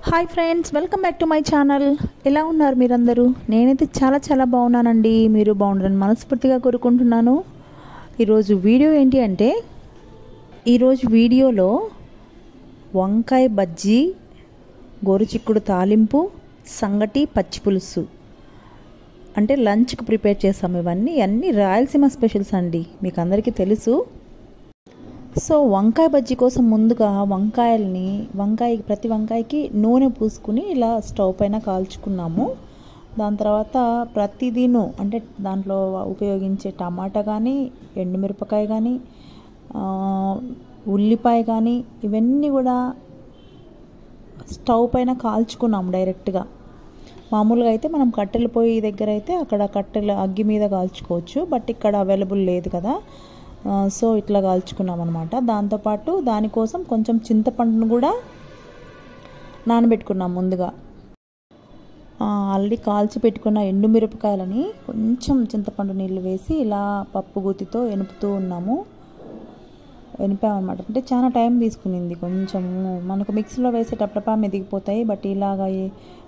Hi friends, welcome back to my channel. ఎలా ఉన్నారు మీరందరూ? నేనైతే చాలా బాగున్నానండి. మీరు బాగుండాలని మనస్ఫూర్తిగా కోరుకుంటున్నాను. ఈరోజు వీడియో ఏంటి అంటే, ఈరోజు వీడియోలో వంకాయ బజ్జీ, గోరుచిక్కుడు తాలింపు, సంగటి, పచ్చి పులుసు అంటే లంచ్కి ప్రిపేర్ చేస్తాము. ఇవన్నీ రాయలసీమ స్పెషల్స్ అండి, మీకు అందరికీ తెలుసు. సో వంకాయ బజ్జీ కోసం ముందుగా ప్రతి వంకాయకి నూనె పూసుకుని ఇలా స్టవ్ పైన కాల్చుకున్నాము. దాని తర్వాత ప్రతిదీను అంటే దాంట్లో ఉపయోగించే టమాటా కానీ, ఎండుమిరపకాయ కానీ, ఉల్లిపాయ కానీ ఇవన్నీ కూడా స్టవ్ పైన కాల్చుకున్నాము డైరెక్ట్గా. మామూలుగా అయితే మనం కట్టెల పొయ్యి దగ్గర అయితే అక్కడ కట్టెల అగ్గి మీద కాల్చుకోవచ్చు, బట్ ఇక్కడ అవైలబుల్ లేదు కదా. సో ఇట్లా కాల్చుకున్నాం అనమాట. దాంతోపాటు దానికోసం కొంచెం చింతపండును కూడా నానబెట్టుకున్నాం ముందుగా. ఆల్రెడీ కాల్చి పెట్టుకున్న ఎండుమిరపకాయలని కొంచెం చింతపండు నీళ్ళు వేసి ఇలా పప్పు గుత్తితో ఎనిపామన్నమాట. అంటే చాలా టైం తీసుకునింది. కొంచెము మనకు మిక్సీలో వేసేటప్పుడు మెదిగిపోతాయి, బట్ ఇలాగ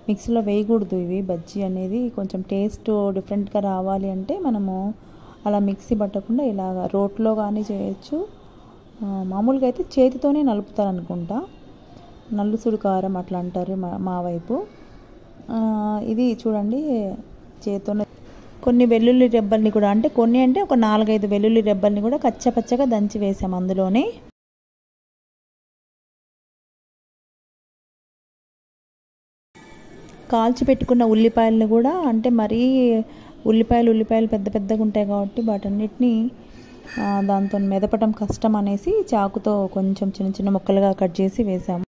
మిక్సీలో వేయకూడదు. ఇవి బజ్జీ అనేది కొంచెం టేస్ట్ డిఫరెంట్గా రావాలి అంటే మనము అలా మిక్సీ పట్టకుండా ఇలాగ రోట్లో కానీ చేయొచ్చు. మామూలుగా అయితే చేతితోనే నలుపుతారనుకుంటా, నల్లుసుడు కారం అట్లా అంటారు మా వైపు. ఇది చూడండి, చేతితోనే కొన్ని వెల్లుల్లి రెబ్బల్ని కూడా అంటే ఒక 4-5 వెల్లుల్లి రెబ్బల్ని కూడా కచ్చపచ్చగా దంచి వేసాము అందులోనే. కాల్చి పెట్టుకున్న ఉల్లిపాయలను కూడా అంటే మరీ ఉల్లిపాయలు పెద్దగా ఉంటాయి కాబట్టి వాటన్నిటిని దాంతో మెదపటం కష్టం అనేసి చాకుతో కొంచెం చిన్న ముక్కలుగా కట్ చేసి వేసాము.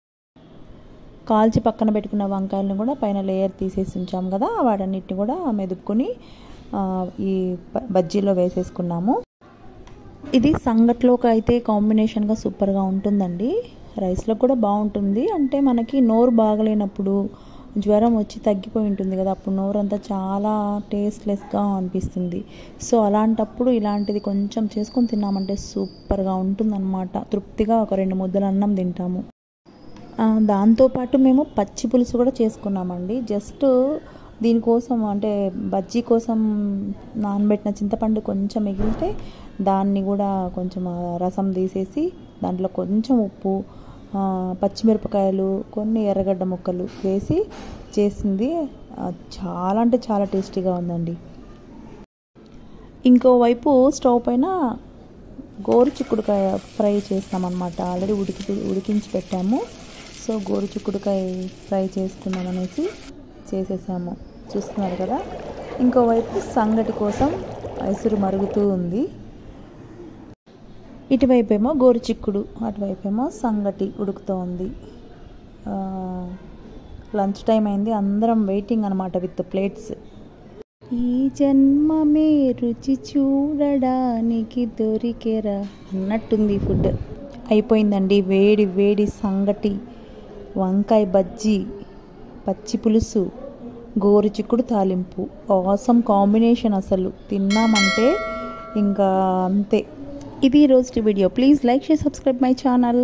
కాల్చి పక్కన పెట్టుకున్న వంకాయలను కూడా పైన లేయర్ తీసేసి ఉంచాము కదా, వాటన్నిటిని కూడా మెదుపుకొని ఈ బజ్జీలో వేసేసుకున్నాము. ఇది సంగట్లోకి అయితే కాంబినేషన్గా సూపర్గా ఉంటుందండి. రైస్లో కూడా బాగుంటుంది. అంటే మనకి నోరు బాగలేనప్పుడు, జ్వరం వచ్చి తగ్గిపోయి ఉంటుంది కదా, అప్పుడు నోరంతా చాలా టేస్ట్లెస్గా అనిపిస్తుంది. సో అలాంటప్పుడు ఇలాంటిది కొంచెం చేసుకొని తిన్నామంటే సూపర్గా ఉంటుందన్నమాట. తృప్తిగా ఒక 2 ముద్దలు అన్నం తింటాము. దాంతోపాటు మేము పచ్చి పులుసు కూడా చేసుకున్నామండి. జస్ట్ దీనికోసం అంటే బజ్జీ కోసం నానబెట్టిన చింతపండు కొంచెం మిగిలితే దాన్ని కూడా కొంచెం రసం తీసేసి దాంట్లో కొంచెం ఉప్పు, పచ్చిమిరపకాయలు, కొన్ని ఎర్రగడ్డ ముక్కలు వేసి చేసింది. చాలా టేస్టీగా ఉందండి. ఇంకోవైపు స్టవ్ పైన గోరుచిక్కుడుకాయ ఫ్రై చేస్తామన్నమాట. ఆల్రెడీ ఉడికించి పెట్టాము. సో గోరుచిక్కుడుకాయ ఫ్రై చేసుకుందాం అనేసి చేసేసాము. చూస్తున్నారు కదా. ఇంకోవైపు సంగటి కోసం ఎసురు మరుగుతూ ఉంది. ఇటువైపేమో గోరుచిక్కుడు, అటువైపేమో సంగటి ఉడుకుతూ ఉంది. లంచ్ టైం అయింది, అందరం వెయిటింగ్ అనమాట విత్ ప్లేట్స్. ఈ జన్మమే రుచి చూడడానికి దొరికెరా అన్నట్టుంది ఫుడ్. అయిపోయిందండి. వేడి సంగటి, వంకాయ బజ్జీ, పచ్చి పులుసు, గోరుచిక్కుడు తాలింపు. Awesome combination. అసలు తిన్నామంటే ఇంకా అంతే. ఇది ఈరోజు video. Please like, share, subscribe my channel.